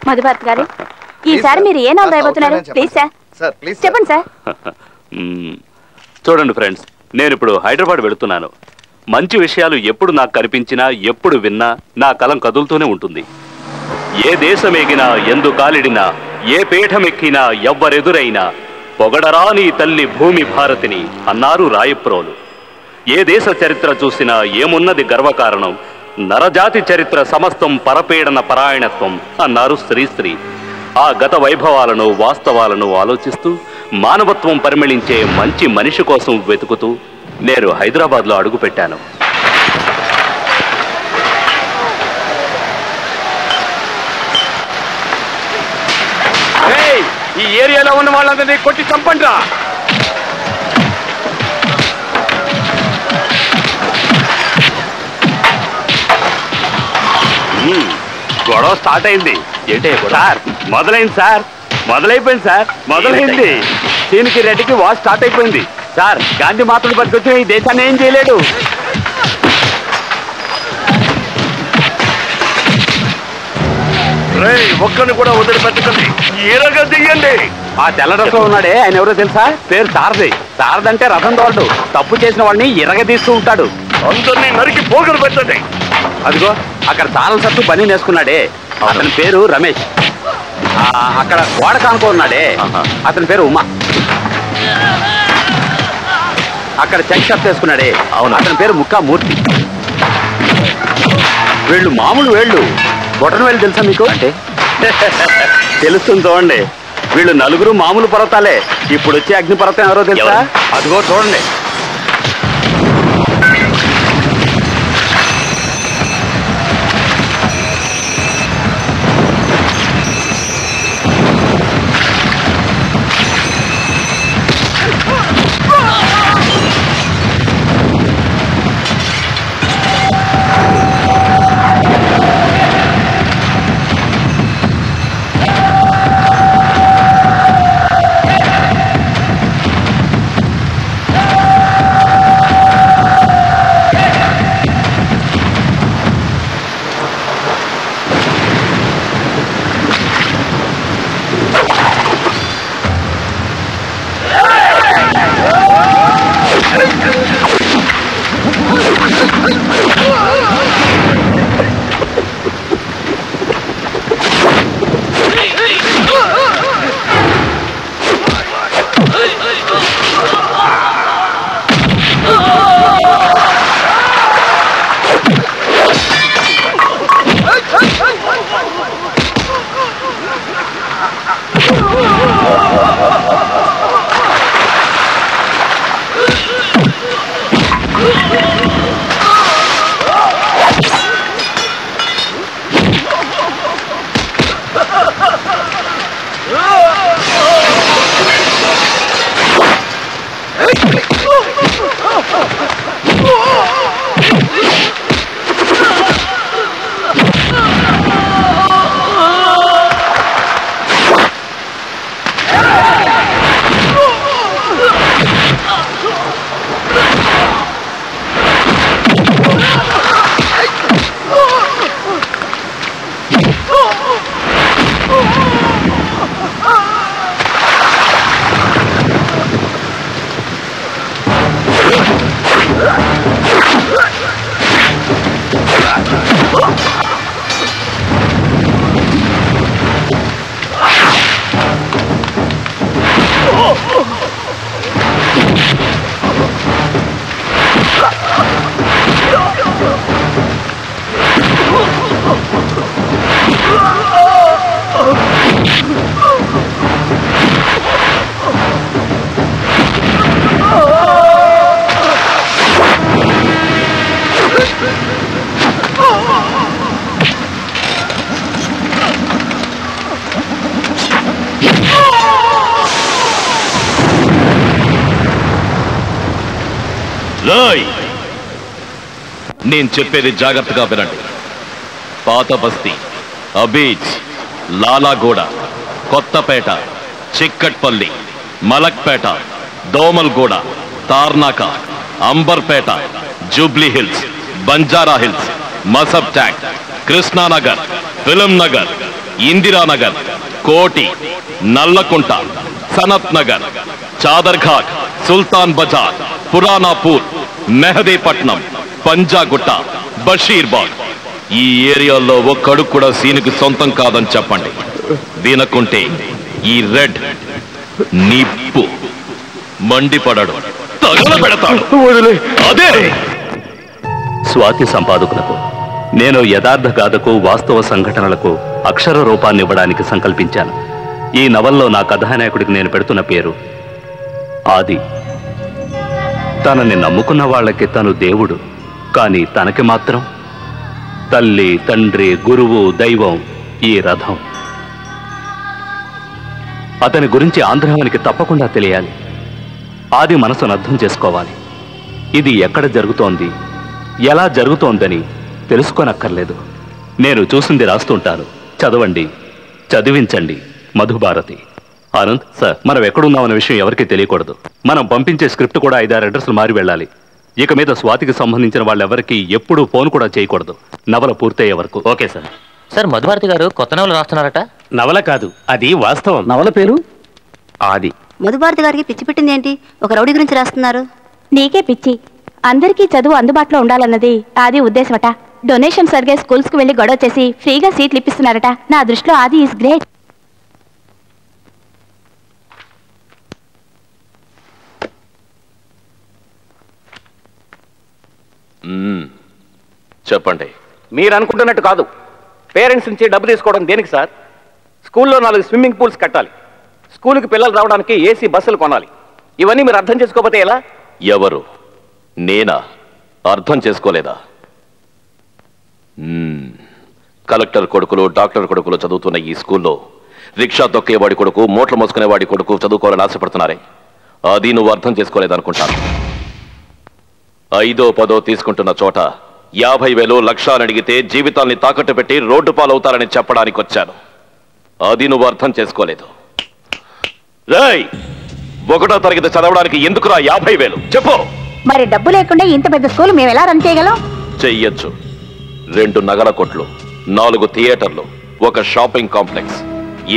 మధుభారత్ గారు, ఈసారి మీరు ఏ నవల రాయబోతున్నారు? ప్లీజ్ సార్, చెప్పండి సార్. చూడండి ఫ్రెండ్స్, నేను ఇప్పుడు హైదరాబాద్ వెళుతున్నాను. మంచి విషయాలు ఎప్పుడు నాకు కనిపించినా, ఎప్పుడు విన్నా నా కలం కదులుతూనే ఉంటుంది. ఏ దేశమేగినా, ఎందు కాలిడినా, ఏ పీఠమెక్కినా, ఎవ్వరెదురైనా పొగడరా నీ తల్లి భూమి భారతిని అన్నారు రాయప్రోలు. ఏ దేశ చరిత్ర చూసినా ఏమున్నది గర్వకారణం, నరజాతి చరిత్ర సమస్తం పరపీడన పరాయణత్వం అన్నారు శ్రీశ్రీ. ఆ గత వైభవాలను, వాస్తవాలను ఆలోచిస్తూ మానవత్వం పరిమళించే మంచి మనిషి కోసం వెతుకుతూ నేను హైదరాబాద్లో అడుగుపెట్టాను. ఈ ఏరియాలో ఉన్న వాళ్ళందరినీ కొట్టి చంపండి రా. గొడవ స్టార్ట్ అయింది. ఏంటే సార్? మొదలైంది సార్, మొదలైపోయింది సార్, మొదలైంది. దీనికి రెడ్డికి వార్ స్టార్ట్ అయిపోయింది సార్. గాంధీ మాతను పట్టుకొచ్చి ఈ దేశాన్ని ఏం చేయలేడు. ఒక్కరిని కూడా వదిలిపెట్టకండి, ఈరగా దిగండి. ఆ తెల్ల డ్రెస్ లో ఉన్నాడే, ఆయన ఎవరో తెలుసా? పేరు సారథి. సారథి అంటే రథం తోడు. తప్పు చేసిన వాడిని ఇరగదీస్తూ ఉంటాడు. అందరినీ నరికి పోగలు పెట్టండి. అదిగో అక్కడ తాళం సత్తు బనీ నేసుకున్నాడే, అతని పేరు రమేష్. అక్కడ గోడ కానుకో ఉన్నాడే, అతని పేరు ఉమా. అక్కడ చెక్ షర్ట్ వేసుకున్నాడే, అవును, అతని పేరు ముక్కా మూర్తి. వీళ్ళు మామూలు వేళ్ళు, బొటన వేళ్ళు తెలుసా మీకు? అంటే తెలుస్తుంది చూడండి. వీళ్ళు నలుగురు మామూలు పర్వతాలే. ఇప్పుడు వచ్చే అగ్నిపర్వతం ఎవరో తెలుసా? అదిగో చూడండి. నేను చెప్పేది జాగ్రత్తగా వినండి. పాత బస్తీ, అబీజ్, లాలాగూడ, కొత్తపేట, చిక్కట్పల్లి, మలక్పేట, దోమల్గూడ, తార్నాక, అంబర్పేట, జూబ్లీ హిల్స్, బంజారా హిల్స్, మసబ్ ట్యాక్, కృష్ణానగర్, ఫిలిం నగర్, ఇందిరానగర్, కోటి, నల్లకుంట, సనత్ నగర్, చాదర్ఘాట్, సుల్తాన్ బజార్, పురానాపూర్, మెహదీపట్నం, పంజాగుట్ట, బషీర్బాగ్. ఈ ఏరియాలో ఒక్కడు కూడా సీనుకి సొంతం కాదని చెప్పండి. వినకుంటే ఈ రెడ్ నిప్పు మండిపడడు, తగలబెడతాడు. అదే స్వాతి సంపాదకులకు నేను యథార్థ గాథకు, వాస్తవ సంఘటనలకు అక్షర రూపాన్ని ఇవ్వడానికి సంకల్పించాను. ఈ నవల్లో నా కథానాయకుడికి నేను పెడుతున్న పేరు ఆది. తనని నమ్ముకున్న వాళ్ళకి తను దేవుడు, కానీ తనకి మాత్రం తల్లి, తండ్రి, గురువు, దైవం ఈ రథం. అతని గురించి ఆంధ్రానికి తప్పకుండా తెలియాలి. ఆది మనసును అర్థం చేసుకోవాలి. ఇది ఎక్కడ జరుగుతోంది, ఎలా జరుగుతోందని తెలుసుకోనక్కర్లేదు. నేను చూసింది రాస్తుంటాను, చదవండి, చదివించండి. మధుభారతి. ఆనంద్ సార్, మనం ఎక్కడున్నామన్న విషయం ఎవరికీ తెలియకూడదు. మనం పంపించే స్క్రిప్ట్ కూడా 5-6 అడ్రస్లు మారి వెళ్ళాలి. ఇక మీద స్వాతికి సంబంధించిన వాళ్ళెవరికి ఎప్పుడూ ఫోన్ కూడా చేయకూడదు, నవల పూర్తయ్యే వరకు. Okay sir. సార్, మధుభారతి గారు కొత్త నవల రాస్తున్నారట. నవల కాదు, అది వాస్తవం. నవల పేరు ఆది. మధుభారతి గారికి పిచ్చి పెట్టింది ఏంటి? ఒక రౌడీ గురించి రాస్తున్నారు. నీకే పిచ్చి. అందరికీ చదువు అందుబాటులో ఉండాలన్నది ఆది ఉద్దేశమట. డొనేషన్స్ అడిగే స్కూల్స్ కు వెళ్లి గొడవ చేసి ఫ్రీగా సీట్లు ఇప్పిస్తున్నారట. నా దృష్టిలో ఆది ఈజ్ గ్రేట్. చెప్పండి. మీరు అనుకుంటున్నట్టు కాదు. పేరెంట్స్ నుంచి డబ్బు తీసుకోవడం దేనికి సార్? స్కూల్లో 4 స్విమ్మింగ్ పూల్స్ కట్టాలి, స్కూల్కి పిల్లలు రావడానికి ఏసీ బస్సులు కొనాలి. ఇవన్నీ మీరు అర్థం చేసుకోకపోతే ఎలా? ఎవరు? నేనా? అర్థం చేసుకోలేదా? కలెక్టర్ కొడుకులు, డాక్టర్ కొడుకులు చదువుతున్న ఈ స్కూల్లో రిక్షా తొక్కేవాడి కొడుకు, మూటలు మోసుకునేవాడి కొడుకు చదువుకోవాలని ఆశపడుతున్నారే, అది నువ్వు అర్థం చేసుకోలేదనుకుంటాను. 5ో 10ో తీసుకుంటున్న చోట 50,000 లక్షలు అడిగితే జీవితాల్ని తాకట్టు పెట్టి రోడ్డు పాలవుతారని చెప్పడానికి వచ్చాను. అది నువ్వు అర్థం చేసుకోలేదు. రేయ్, 1వ తరగతి చదవడానికి ఎందుకురా 50,000? చెప్పు. మరి డబ్బు లేకుండా ఇంత పెద్ద స్కూల్ మేము ఎలా రన్ చేయగలం? చెయ్యొచ్చు. 2 నగల కొట్లు, 4 థియేటర్లు, ఒక షాపింగ్ కాంప్లెక్స్,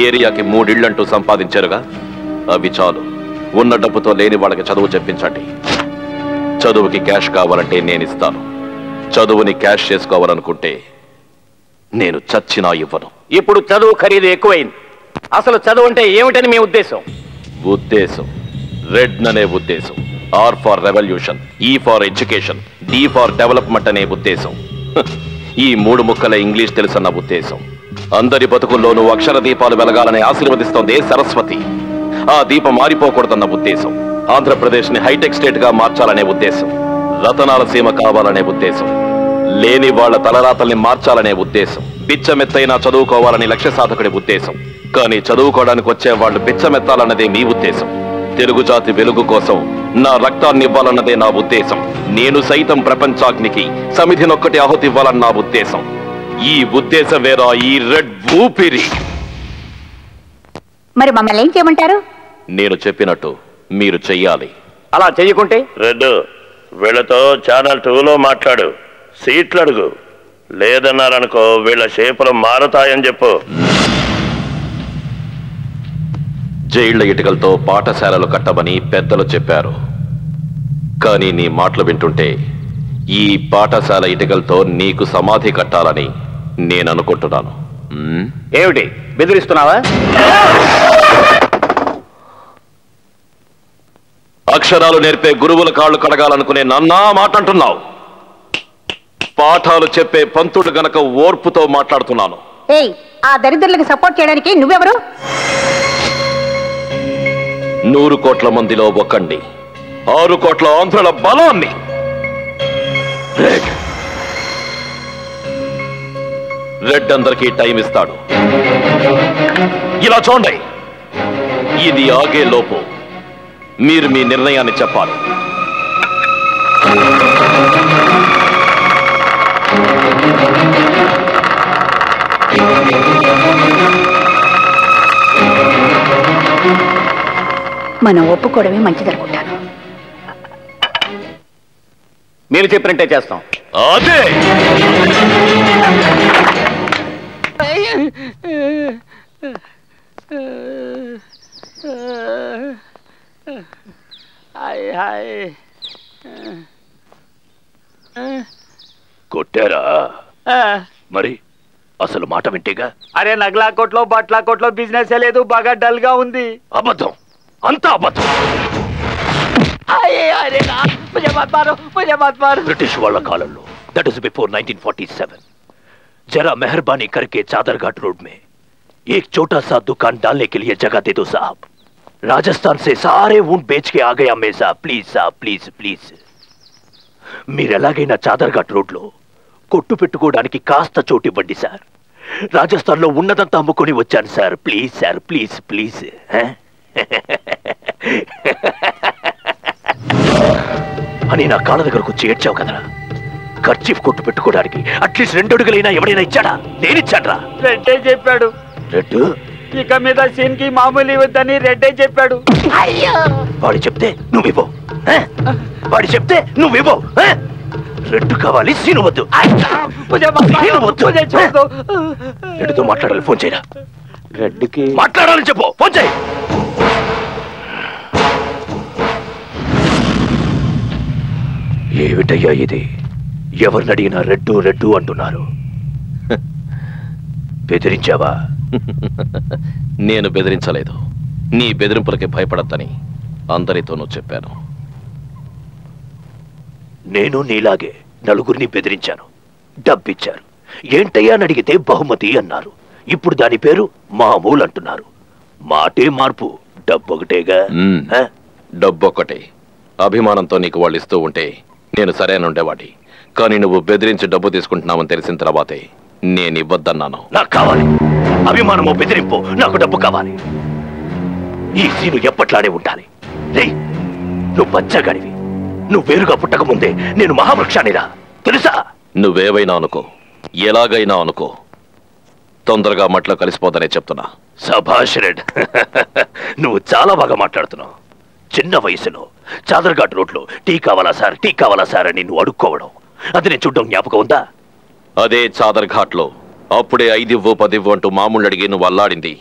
ఏరియాకి 3 ఇళ్లంటూ సంపాదించారుగా. అవి చాలు. ఉన్న డబ్బుతో లేని వాళ్ళకి చదువు చెప్పించండి. చదువుకి క్యాష్ కావాలంటే నేను ఇస్తాను. చదువుని క్యాష్ చేసుకోవాలనుకుంటే నేను చచ్చినా ఇవ్వను. ఇప్పుడు చదువు ఖరీదు ఎక్కువైంది. అసలు చదువు అంటే ఏమిటని మీ ఉద్దేశం? ఉద్దేశం రెడ్ అనే ఉద్దేశం. R for revolution, E for education, D for development అనే ఉద్దేశం. ఈ 3 ముక్కల ఇంగ్లీష్ తెలుసన్న ఉద్దేశం. అందరి బతుకుల్లోనూ అక్షర దీపాలు వెలగాలని ఆశీర్వదిస్తోంది సరస్వతి. ఆ దీపం మారిపోకూడదన్న ఉద్దేశం. ఆంధ్రప్రదేశ్ ని హైటెక్ స్టేట్ గా మార్చాలనే ఉద్దేశం. రతనాల సీమ కావాలనే ఉద్దేశం. లేని వాళ్ల తలరాతల్ని మార్చాలనే ఉద్దేశం. బిచ్చమెత్తైనా చదువుకోవాలని లక్ష్య సాధకుడి ఉద్దేశం. కానీ చదువుకోవడానికి వచ్చే వాళ్ళు బిచ్చమెత్తాలన్నదే మీ ఉద్దేశం. తెలుగు జాతి వెలుగు కోసం నా రక్తాన్ని ఇవ్వాలన్నదే నా ఉద్దేశం. నేను సైతం ప్రపంచాగ్నికి సమిధినొక్కటి ఆహుతి ఇవ్వాలన్న నా ఉద్దేశం. ఈ ఉద్దేశం వేరా ఈ రెడ్ ఊపిరి. మరి మమ్మల్ని ఏం చేయమంటారు? నేను చెప్పినట్టు మీరు చెయ్యాలి. అలా చెయ్యకుంటే రెడ్, వీళ్ళతో ఛానల్ 2లో మాట్లాడు, సీట్లు అడుగు. లేదన్నారనుకో వీళ్ళ షేపులు మారుతాయని చెప్పు. జైళ్ల ఇటుకలతో పాఠశాలలు కట్టమని పెద్దలు చెప్పారు. కానీ నీ మాటలు వింటుంటే ఈ పాఠశాల ఇటుకలతో నీకు సమాధి కట్టాలని నేను అనుకుంటున్నాను. ఏమిటి బెదిరిస్తున్నావా? అక్షరాలు నేర్పే గురువుల కాళ్ళు కడగాలనుకునే నన్నా మాట్లాడుతున్నావు. పాఠాలు చెప్పే పంతుడు గనక ఓర్పుతో మాట్లాడుతున్నాను. ఏయ్, ఆ దరిద్రులకు సపోర్ట్ చేయడానికి నువ్వెవరు? 100 కోట్ల మందిలో ఒకండి, 6 కోట్ల ఆంధ్రుల బలాన్ని. రెడ్ అందరికీ టైం ఇస్తాడు. ఇలా చూడండి, ఇది ఆగే లోపు మీరు మీ నిర్ణయాన్ని చెప్పాలి. మనం ఒప్పుకోవడమే మంచిదనుకుంటాను. మీరు చెప్పినట్టే చేస్తాం. అదే కొట్టారా? మరి అసలు మాట వింటేగా. అరే నగలా కోట్లో బట్లా కోట్లో బిజినెస్ లేదు, బాగా డల్ గా ఉంది. అబద్ధం, అంతా అబద్ధం. బ్రిటిష్ వాళ్ళ కాలంలో, దట్ ఇస్ బిఫోర్ 1947, जरा मेहरबानी करके चादरघाट रोड में एक छोटा सा दुकान डालने के लिए जगह दे दो साहब. राजस्थान से सारे ऊंट बेच के आ गया मैं साहब, प्लीज साहब, प्लीज प्लीज. మీరు ఎలాగైనా చాదర్ఘాట్ రోడ్లో కొట్టు పెట్టుకోవడానికి కాస్త చోటు ఇవ్వండి సార్. రాజస్థాన్ లో ఉన్నదంతా అమ్ముకొని వచ్చాను sir, please sir, please please. అని నా కాళ్ళ దగ్గరకు వచ్చి ఏడ్చావు కదరా. ఖర్చీఫ్ కొట్టు పెట్టుకోవడానికి అట్లీస్ట్ 2 అడుగులైనా ఎవడైనా ఇచ్చాడా? నేనిచ్చాడ్రా. రెడ్డే చెప్పాడు. రెడ్డు ఇక మీద సీన్ కి మామూలు ఇవ్వద్దని రెడ్డే చెప్పాడు. వాడు చెప్తే నువ్వివ్వు, వాడు చెప్తే నువ్వివ్వు. రెడ్డు కావాలి, సీను వద్దు. రెడ్డుతో మాట్లాడాలి, ఫోన్ చేయరా. రెడ్డికి మాట్లాడాలని చెప్పు, ఫోన్ చేయి. ఏమిటయ్యా ఇది? ఎవరిని అడిగినా రెడ్డు రెడ్డు అంటున్నారు. బెదిరించావా? నేను బెదిరించలేదు. నీ బెదిరింపులకి భయపడద్దని అందరితోనూ చెప్పాను. నేను నీలాగే నలుగురిని బెదిరించాను, డబ్బిచ్చారు. ఏంటయ్యా అని అడిగితే బహుమతి అన్నారు. ఇప్పుడు దాని పేరు మామూలు అంటున్నారు. మాటే మార్పు, డబ్బు ఒకటేగా. డబ్బు ఒక్కటే. అభిమానంతో నీకు వాళ్ళు ఇస్తూ ఉంటే నేను సరైన ఉండేవాడి. కానీ నువ్వు బెదిరించి డబ్బు తీసుకుంటున్నావని తెలిసిన తర్వాతే నేను ఇవ్వద్దన్నాను. నాకు కావాలి అభిమానమో బెదిరింపు, నాకు డబ్బు కావాలి. ఈ సీను ఎప్పట్లానే ఉండాలి. రే, నువ్వు బచ్చగాడివి. నువ్వు వేరుగా పుట్టక ముందే నేను మహావృక్షానిరా, తెలుసా? నువ్వేవైనా అనుకో, ఎలాగైనా అనుకో, తొందరగా మట్లో కలిసిపోతానే చెప్తున్నా. సభాష్ రెడ్, నువ్వు చాలా బాగా మాట్లాడుతున్నావు. చిన్న వయసులో చాదర్ఘాట్ రోడ్లో టీ కావాలా సార్, టీ కావాలా సార్ అని నువ్వు అడుక్కోవడం, అది నేను చూడడం జ్ఞాపకం ఉందా? అదే చాదర్ఘాట్ లో అప్పుడే 5 ఇవ్వు 10 ఇవ్వు అంటూ మామూలు అడిగి నువ్వు అల్లాడింది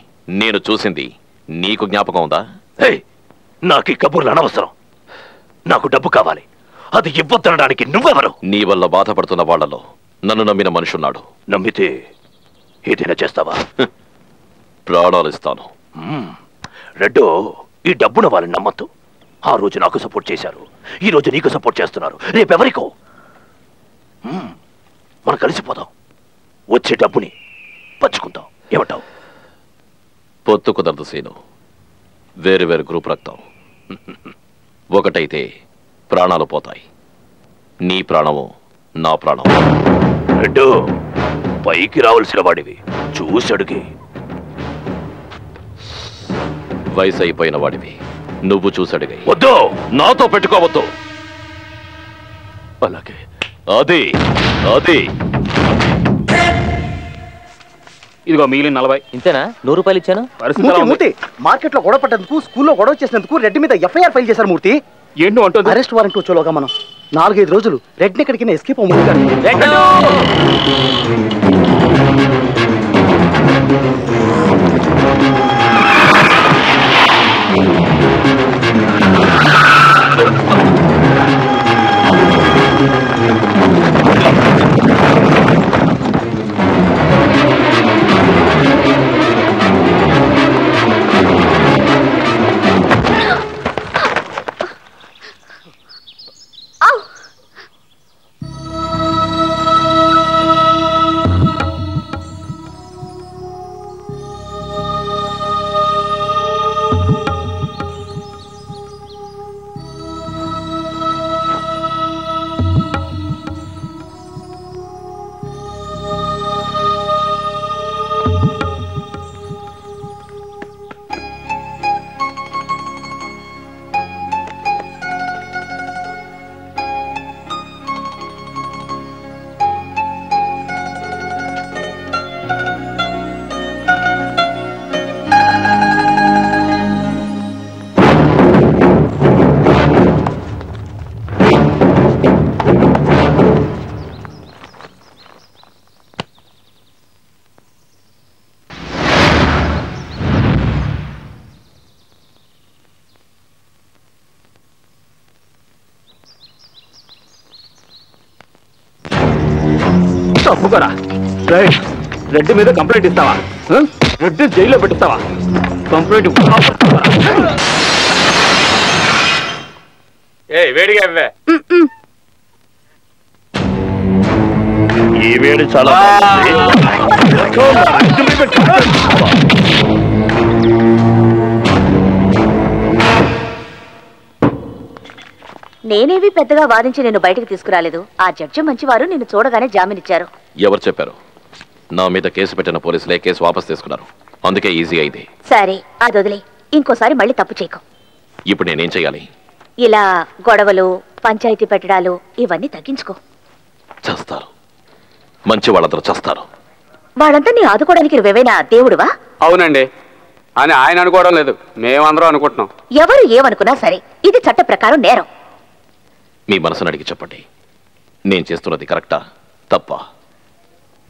నేను చూసింది నీకు జ్ఞాపకం ఉందా? నాకు ఈ కబుర్లు అనవసరం. నాకు డబ్బు కావాలి. అది ఇవ్వద్దనడానికి నువ్వెవరు? నీ వల్ల బాధపడుతున్న వాళ్లలో నన్ను నమ్మిన మనుషున్నాడు. నమ్మితే ఏదైనా చేస్తావా? ప్రాణాలు ఇస్తాను. రెడ్డో, ఈ డబ్బున వాళ్ళని నమ్మద్దు. ఆ రోజు నాకు సపోర్ట్ చేశారు, ఈ రోజు నీకు సపోర్ట్ చేస్తున్నారు, రేపెవరికో. మనం కలిసిపోదాం, వచ్చే డబ్బుని పంచుకుందాం. ఏమంటావు? పొత్తు కుదరదు సీను. వేరు వేరు గ్రూప్ రక్తం. ఒకటైతే ప్రాణాలు పోతాయి. నీ ప్రాణము నా ప్రాణం. రెడ్డు, పైకి రావాల్సిన వాడివి, చూసడుగి. వయసు అయిపోయిన వాడివి, నువ్వు చూసడిగా. వద్దు, నాతో పెట్టుకోవద్దు. అలాగే. అది అది ఇదిగో మిగిలిన 40. ఇంతేనా? 100 రూపాయలు ఇచ్చాను. మూర్తి, మార్కెట్ లో గొడవ పడ్డందుకు, స్కూల్లో గొడవ చేసినందుకు రెడ్డి మీద ఎఫ్ఐఆర్ ఫైల్ చేశారు. మూర్తి, ఏంటో అంటుంది. అరెస్ట్ వారెంట్ వచ్చేలోగా మనం 4-5 రోజులు రెడ్ని ఎక్కడికి ఎస్కేప్ అవ్వము. తప్పుకోరా. రెడ్డి మీద కంప్లైంట్ ఇస్తావా? రెడ్డి జైల్లో పెట్టిస్తావా? కంప్లైంట్ వేడిగా ఇవ్వే. ఈ వేడి చాలా నేనేవి పెద్దగా వాదించి నేను బయటకు తీసుకురాలేదు. ఆ జడ్జి మంచివారు నిన్ను చూడగానే జామీనిచ్చారు. ఎవరు చెప్పారు? నా మీద కేసు పెట్టిన పోలీసులే కేసు వాపస్ తీసుకున్నారు. అందుకే ఈజీ అయింది. సరే అది వదిలే. ఇంకోసారి మళ్ళీ తప్పు చేయకు. ఇప్పుడు నేనేం చెయ్యాలి? ఇలా గొడవలు, పంచాయతీ పెట్టడాలు ఇవన్నీ తగ్గించుకో. చేస్తారు, మంచి వాళ్ళందరూ చేస్తారు. వాళ్ళంతా నీ ఆదుకోవడానికి నువ్వేమైనా దేవుడువా? అవునండి అని ఆయన అనుకోవడం లేదు, మేమందరం అనుకుంటున్నాం. ఎవరు ఏమనుకున్నా సరే ఇది చట్ట ప్రకారం నేరం. మీ మనసును అడిగి చెప్పండి, నేను చేస్తున్నది కరెక్టా తప్పా?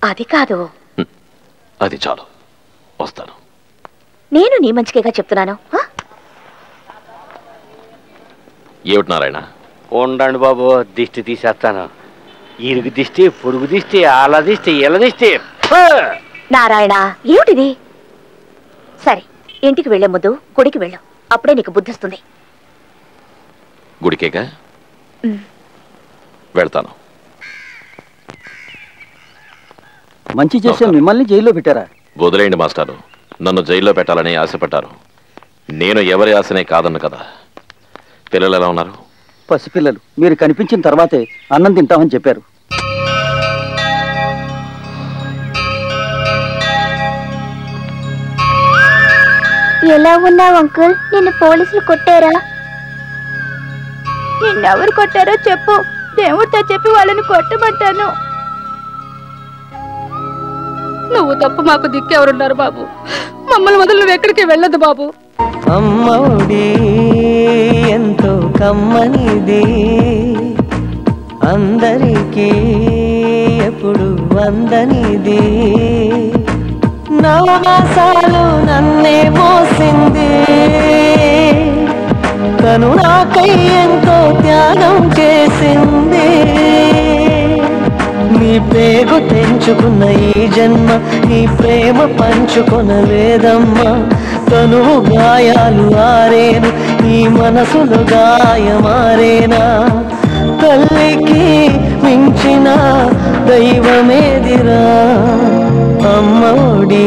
అది కాదు. అది చాలు, వస్తాను. నేను నీ మంచికేగా చెప్తున్నాను. ఏమిటి నారాయణ? ఉండండి బాబు, దిష్టి తీసేస్తాను. ఇరుగు దిష్టి, పొరుగు దిష్టి, ఆల దిష్టి, ఇల దిష్టి. నారాయణ ఏమిటిది? సరే ఇంటికి వెళ్లే ముందు గుడికి వెళ్ళు, అప్పుడే నీకు బుద్ధిస్తుంది. గుడికేగా వెళ్తాను. మంచి చేసే మిమ్మల్ని జైల్లో పెట్టారా? వదిలేయండి మాస్టారు, నన్ను జైల్లో పెట్టాలని ఆశపడ్డారు. నేను ఎవరి ఆశనే కాదన్ను కదా. పిల్లలు ఎలా ఉన్నారు? పసిపిల్లలు. మీరు కనిపించిన తర్వాతే అన్నం తింటామని చెప్పారు. ఎలా ఉన్నావు అంకుల్? నిన్ను పోలీసులు కొట్టారా? నిన్నెవరు కొట్టారో చెప్పు, దేవుడితో చెప్పి వాళ్ళని కొట్టమంటాను. నువ్వు తప్ప మాకు దిక్కెవరున్నారు బాబు? మమ్మల్ని వదిలి నువ్వు ఎక్కడికి వెళ్ళదు బాబు. అమ్మఒడి ఎంతో కమ్మనిది, అందరికీ ఎప్పుడు వందనిది. నవమాసాలు నన్నే మోసింది, తను నాకై ఎంతో త్యాగం చేసింది. నీ పేగు తెంచుకున్న ఈ జన్మ నీ ప్రేమ పంచుకొనలేదమ్మా. తను గాయాలు ఆరేను, ఈ మనసులో గాయమారేనా? తల్లికి మించిన దైవమేదిరా, అమ్మఒడి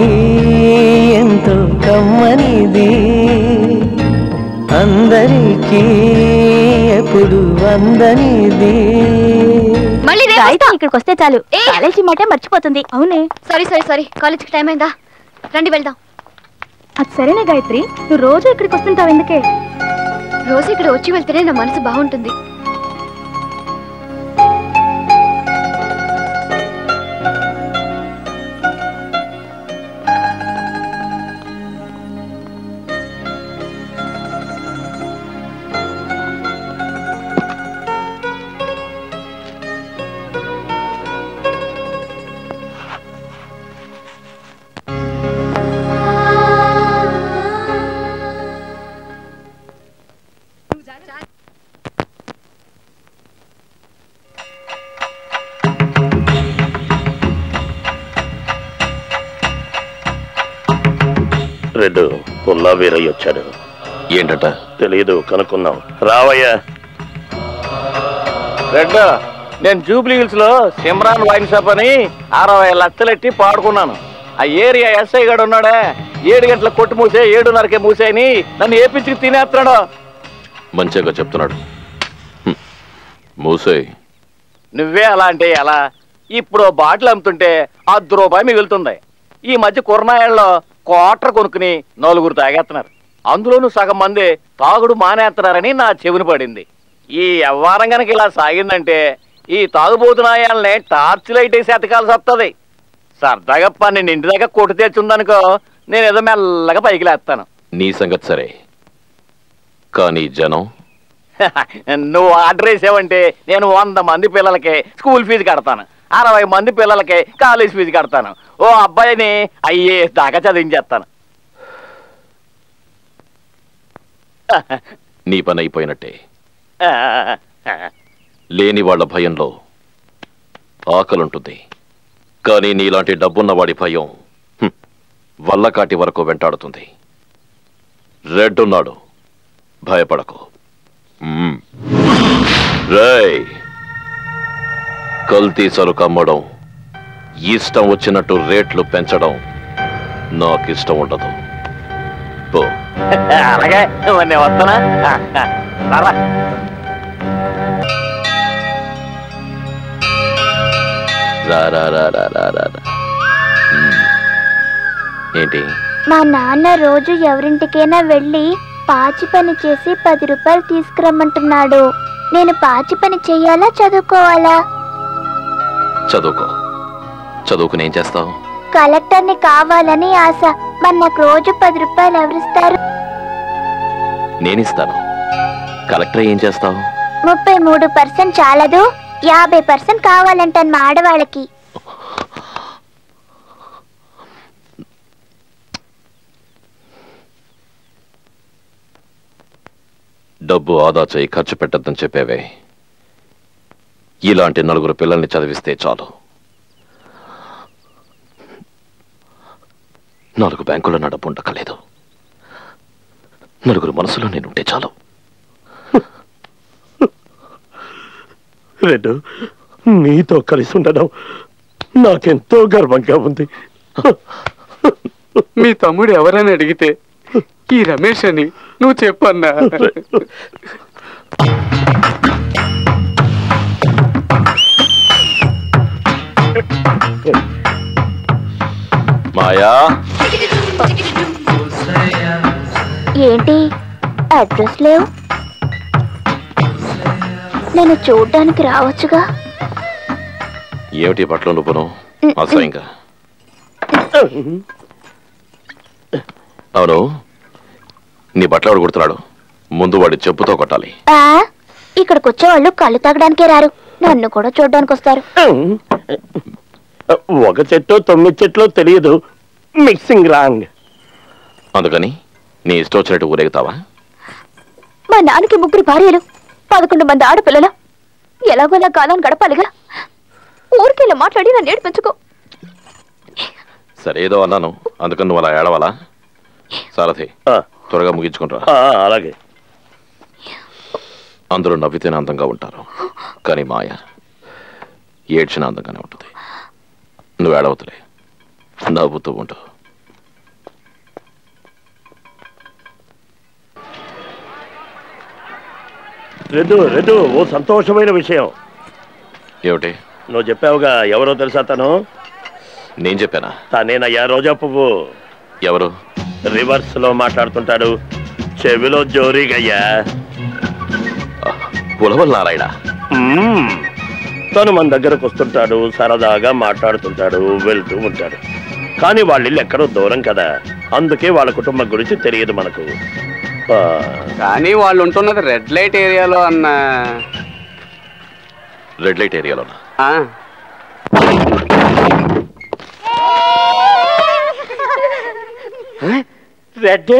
ఎంతో కమ్మనిది, అందరికీ ఎప్పుడు వందనిది. ఇక్కడికి వస్తే చాలు, కాలేజీ మాటే మర్చిపోతుంది. అవునే. సారీ కాలేజీకి టైం అయిందా? రండి వెళ్దాం. అది సరేనే గాయత్రి, నువ్వు రోజు ఇక్కడికి వస్తుంటావు ఎందుకే? రోజు ఇక్కడ వచ్చి వెళ్తేనే నా మనసు బాగుంటుంది. రెడ్డు పుల్లా వీరయ్య వచ్చాడు. ఏంటట? తెలియదు, కనుక్కుందాం. రావయ్యా. రెడ్డు, నేను జూబ్లీ హిల్స్ లో సిమ్రాన్ వైన్ షాప్ అని 60 లక్షలెట్టి పాడుకున్నాను. ఆ ఏరియా ఎస్ఐ గారు ఉన్నాడే, 7 గంటలకు కొట్టు మూసే 7:30కే మూసేయని నన్ను ఏపించి తినేస్తున్నాడు. మంచిగా చెప్తున్నాడు. మూసే. నువ్వే అలా అంటే ఎలా? ఇప్పుడు బాటిల్ అమ్ముతుంటే ₹10 మిగులుతుంది. ఈ మధ్య కుర్నాయాళ్ళలో క్వార్టర్ కొనుక్కుని 4 తాగేస్తున్నారు. అందులోనూ సగం మంది తాగుడు మానేస్తున్నారని నా చెవిని పడింది. ఈ వ్యవహారం కనుక ఇలా సాగిందంటే ఈ తాగుబోతునాయాలని టార్చ్ లైట్ వేసి ఎతకాల్సి వస్తుంది. సరదాగా 12 దాకా కొట్టు తెచ్చుందనుకో, నేను ఏదో మెల్లగా పైకి లేస్తాను. నీ సంగతి సరే, కానీ జనం నువ్వు ఆర్డర్ వేసావంటే నేను 100 మంది పిల్లలకి స్కూల్ ఫీజు కడతాను, 60 మంది పిల్లలకి కాలేజ్ ఫీజు కడతాను, ఓ అబ్బాయిని IAS దాకా చదివించేస్తాను. నీ పని అయిపోయినట్టే. లేని వాళ్ళ భయంలో ఆకలుంటుంది, కానీ నీలాంటి డబ్బున్నవాడి భయం వల్లకాటి వరకు వెంటాడుతుంది. రెడ్ ఉన్నాడు, భయపడకు. రేయ్, కల్తీ సరుకు అమ్మడం, ఇష్టం వచ్చినట్టు రేట్లు పెంచడం నాకిష్టం ఉండదు. పో. అలాగే నేను వస్తానా? ఏంటి? మా నాన్న రోజు ఎవరింటికైనా వెళ్ళి పాచి పని చేసి 10 రూపాయలు తీసుకురమ్మంటున్నాడు. నేను పాచి పని చెయ్యాలా, చదువుకోవాలా? చదువుకో. చదువుకుని ఏం చేస్తావు? కలెక్టర్ని కావాలని ఆశ. మరి నాకు రోజు 10 రూపాయలు ఎవరిస్తారు? నేనిస్తాను. కలెక్టర్ ఏం చేస్తావు? 33% చాలదు, 50% కావాలంటాను మా ఆడవాళ్ళకి. డబ్బు ఆదా చేయి, ఖర్చు పెట్టద్దని చెప్పేవే. ఇలాంటి 4 పిల్లల్ని చదివిస్తే చాలు. 4 బ్యాంకుల్లో నా డబ్బు ఉండకలేదు. 4 మనసులో నేనుంటే చాలు. రెడ్డు, నీతో కలిసి ఉండడం నాకెంతో గర్వంగా ఉంది. మీ తమ్ముడు ఎవరని అడిగితే ఈ రమేష్ అని నువ్వు చెప్పన్నా. మాయా, ఏంటి అడ్రస్ లేవు? నేను చూడ్డానికి రావచ్చుగా. ఏమిటి బట్టలు నువ్వును అసహ్యంగా? అవును, నీ బట్టలు ఎవడు కుడుతున్నాడు? ముందు వాడి చెప్పుతో కొట్టాలి. ఇక్కడికి వచ్చేవాళ్ళు కళ్ళు తాగడానికే రారు, నన్ను కూడా చూడ్డానికి వస్తారు. 1 చెట్టో 9 చెట్లో తెలియదు, మిక్సింగ్ రాంగ్. అందుకని నీ ఇష్టం వచ్చినట్టు ఊరేగుతావా? మా నాన్నకి 3 భార్యలు, 11 మంది ఆడపిల్లలు. ఎలాగోలా కాలం గడపాలిగా. ఊరికెళ్ళి మాట్లాడి నన్ను ఏడిపించుకో. సరే, ఏదో అన్నాను అందుకని నువ్వు అలా ఏడవాలా? సారథి, త్వరగా ముగించుకుంటా. అలాగే. అందరూ నవ్వితేనే అందంగా ఉంటారు, కానీ మాయ ఏడ్చిన అందంగానే ఉంటుంది. నువ్వు ఏడవతులే, నవ్వుతూ ఉంటావు. రెడ్డు, ఓ సంతోషమైన విషయం. ఏమిటి? నువ్వు చెప్పావుగా ఎవరో తెలుసా తను? నేను చెప్పానా? తనేనయ్యా, రోజా పువ్వు. ఎవరు? రివర్స్ లో మాట్లాడుతుంటాడు, చెవిలో జోరీగయ్యా. పులవల్ నారాయణ. తను మన దగ్గరకు వస్తుంటాడు, సరదాగా మాట్లాడుతుంటాడు, వెళ్తూ ఉంటాడు. కానీ వాళ్ళ ఇల్లు ఎక్కడో దూరం కదా, అందుకే వాళ్ళ కుటుంబం గురించి తెలియదు మనకు. కానీ వాళ్ళు ఉంటున్నది రెడ్ లైట్ ఏరియాలో అన్న. Red light ఏరియాలోనా? రెడ్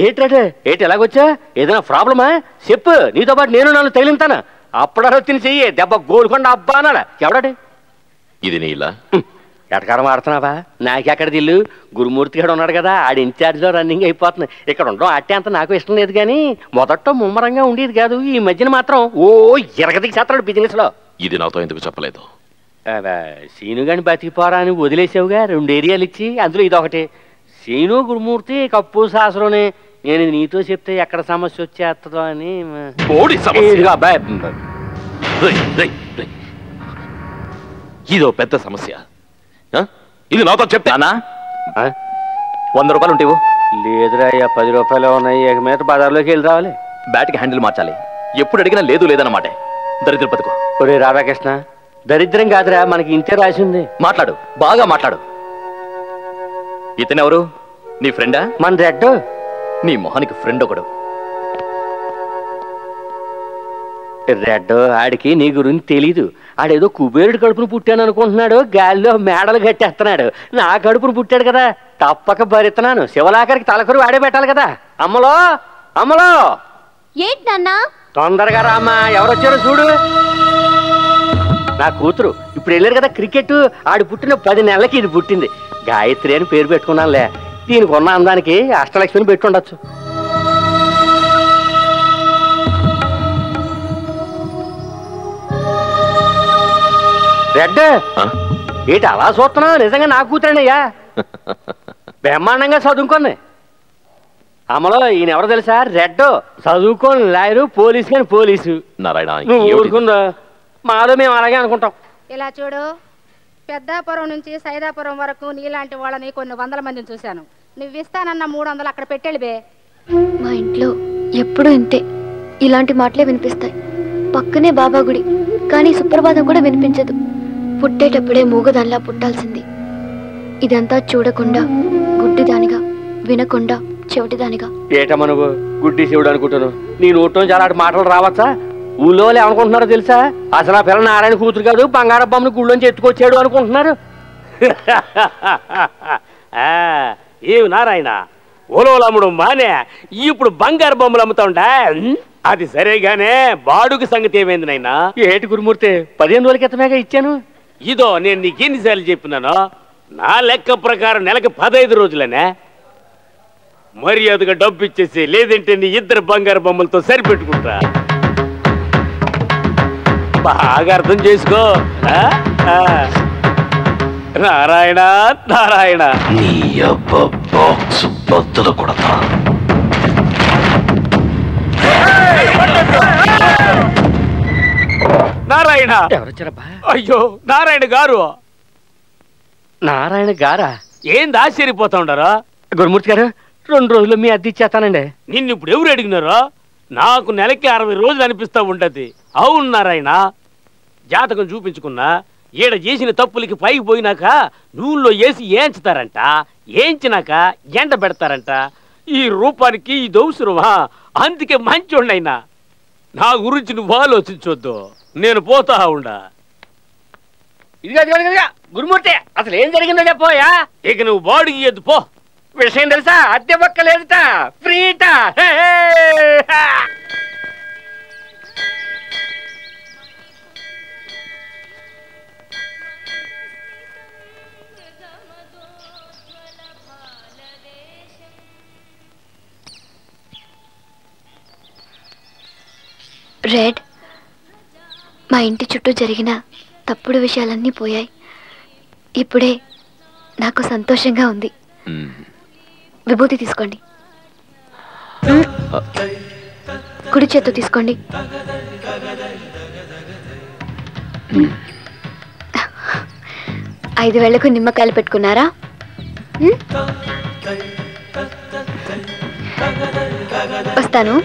ఏంటి ఎలాగొచ్చా? ఏదైనా ప్రాబ్లమా చెప్పు, నీతో పాటు నేను నన్ను తగిలింతాను. అప్పుడో తిని చెయ్యి, దెబ్బ గోలుకొండ అబ్బా అన్నాడా ఎవడాడు? ఇది నీలా? ఎటకారం ఆడుతున్నావా? నాకెక్కడ ఇల్లు? గురుమూర్తి గారు ఉన్నాడు కదా, ఆడి ఇన్ఛార్జ్లో రన్నింగ్ అయిపోతుంది. ఇక్కడ ఉండడం అట్టే అంత నాకు ఇష్టం లేదు, కానీ మొదట్లో ముమ్మరంగా ఉండేది కాదు. ఈ మధ్యన మాత్రం ఓ ఎరగదికి చేస్తాడు బిజినెస్ లో. ఇది నాతో ఎందుకు చెప్పలేదు? సీను గాని బతికిపోరా అని వదిలేసావుగా 2 ఏరియాలు ఇచ్చి, అందులో ఇదొకటి. సీను గురుమూర్తి కప్పు సాసలోనే. నేను నీతో చెప్తే ఎక్కడ సమస్య వచ్చేస్తుందో అని. ఇదో పెద్ద సమస్య. ఇది నాతో చెప్తానా? 100 రూపాయలు ఉంటేవు. లేదురా, 10 రూపాయలు ఉన్నాయి. ఇక మీద బజార్లోకి వెళ్ళి రావాలి. బ్యాట్కి హ్యాండిల్ మార్చాలి. ఎప్పుడు అడిగినా లేదు లేదన్నమాట. దరిద్ర బతుకు. ఒరే రాధాకృష్ణ, దరిద్రం కాదురా, మనకి ఇంతే రాసింది. మాట్లాడు, బాగా మాట్లాడు. ఇతనెవరు? నీ ఫ్రెండా? మన రెడ్. నీ మొహానికి ఫ్రెండ్ ఒకడు. రెడ్, ఆడికి నీ గురించి తెలీదు. ఆడేదో కుబేరుడు కడుపును పుట్టాను అనుకుంటున్నాడు, గాలిలో మేడలు కట్టేస్తున్నాడు. నా కడుపును పుట్టాడు కదా, తప్పక భరిస్తున్నాను. శివలాకరికి తలకరు ఆడే పెట్టాలి కదా. అమ్మలో అమ్మలో, ఏంటి నాన్న? తొందరగా రామ్మా, ఎవరొచ్చారో చూడు. నా కూతురు ఇప్పుడు వెళ్ళారు కదా క్రికెట్ ఆడి పుట్టిన 10 నెలలకి ఇది పుట్టింది. గాయత్రి అని పేరు పెట్టుకున్నానులే. దీనికి ఉన్న అందానికి అష్టలక్ష్మిని పెట్టుండొచ్చు. రెడ్ ఏంటి అలా చూస్తున్నావు? నిజంగా నా కూతురేనయ్యా. బ్రహ్మాండంగా చదువుకోండి. అమ్మలో ఈయన ఎవరో తెలుసా? రెడ్ చదువుకోని లాయరు, పోలీసు కానీ పోలీసు. నారాయణ నువ్వు ఊరుకుందా? మాలో మేము అలాగే అనుకుంటాం. ఇలా చూడు, పెద్దాపురం నుంచి సైదాపురం వరకు నీలాంటి వాళ్ళని కొన్ని వందల మందిని చూశాను. నువ్వు ఇస్తానన్న 300 అక్కడ పెట్టెళ్ళిబే. మా ఇంట్లో ఎప్పుడూ ఇంతే, ఇలాంటి మాటలే వినిపిస్తాయి. పక్కనే బాబా గుడి, కానీ సుప్రభాతం కూడా వినిపించదు. పుట్టేటప్పుడే మూగదానిలా పుట్టాల్సింది. ఇదంతా చూడకుండా గుడ్డిదానిగా, వినకుండా చెవిటిదానిగా. ఏటమ్మా నువ్వు గుడ్డి శివుడు అనుకుంటాను? నీ నోట్లో చాలా మాటలు రావచ్చా? ఊళ్ళో ఏమనుకుంటున్నారో తెలుసా? అసలు ఆ పిల్ల నారాయణ కూతురు కాదు, బంగారం బొమ్మను గుళ్ళోంచి ఎత్తుకొచ్చాడు అనుకుంటున్నారు. ఏమి నారాయణ, ఓలోలమ్ముడు మానే ఇప్పుడు బంగారు బొమ్మలు అమ్ముతా ఉంటా? అది సరేగానే బాడుగు సంగతి ఏమైంది నాయనా? ఏటి గురుమూర్తి, 15 రోజుల క్రితమేగా ఇచ్చాను. ఇదో నేను నీకెన్నిసార్లు చెప్పినాను? నా లెక్క ప్రకారం నెలకి 15 రోజులనే. మర్యాదగా డబ్బు ఇచ్చేసి, లేదంటే నీ 2 బంగారు బొమ్మలతో సరిపెట్టుకుంటా. బాగా అర్థం చేసుకో. నారాయణ నారాయణ, నీ బాక్స్ బద్దలు కొడతా. నారాయణ ఎవరొచ్చారబ్బా? అయ్యో నారాయణ గారు. నారాయణ గారా? ఏంది ఆశ్చర్యపోతా ఉండారా? గురుమూర్తి గారు 2 రోజులు మీ అద్దె ఇచ్చేస్తానండి. నిన్ను ఇప్పుడు ఎవరు అడిగినారో? నాకు నెలకి 60 రోజులు అనిపిస్తా ఉంటది. అవును నారాయణ, జాతకం చూపించుకున్నా ఈడ చేసిన తప్పులకి పైకి పోయినాక నూనెలో వేసి ఏంచుతారంట, ఏంచినాక ఎండ పెడతారంట. ఈ రూపానికి ఇది అవసరమా? అందుకే మంచోళ్ళైనా నా గురించి నువ్వు ఆలోచించొద్దు. నేను పోతా ఉండా. ఇదిగా గురుమూర్తి, అసలు ఏం జరిగిందో చెప్పోయా? ఇక నువ్వు బాడీకి ఎద్దు పో. విషయం తెలుసా? అద్దె పక్క లేదుట, ఫ్రీట. రెడ్, మా ఇంటి చుట్టూ జరిగిన తప్పుడు విషయాలన్నీ పోయాయి. ఇప్పుడే నాకు సంతోషంగా ఉంది. విభూతి తీసుకోండి. కుడి చేత్తో తీసుకోండి. ఐదు వేళ్లకు నిమ్మకాయలు పెట్టుకున్నారా? వస్తాను.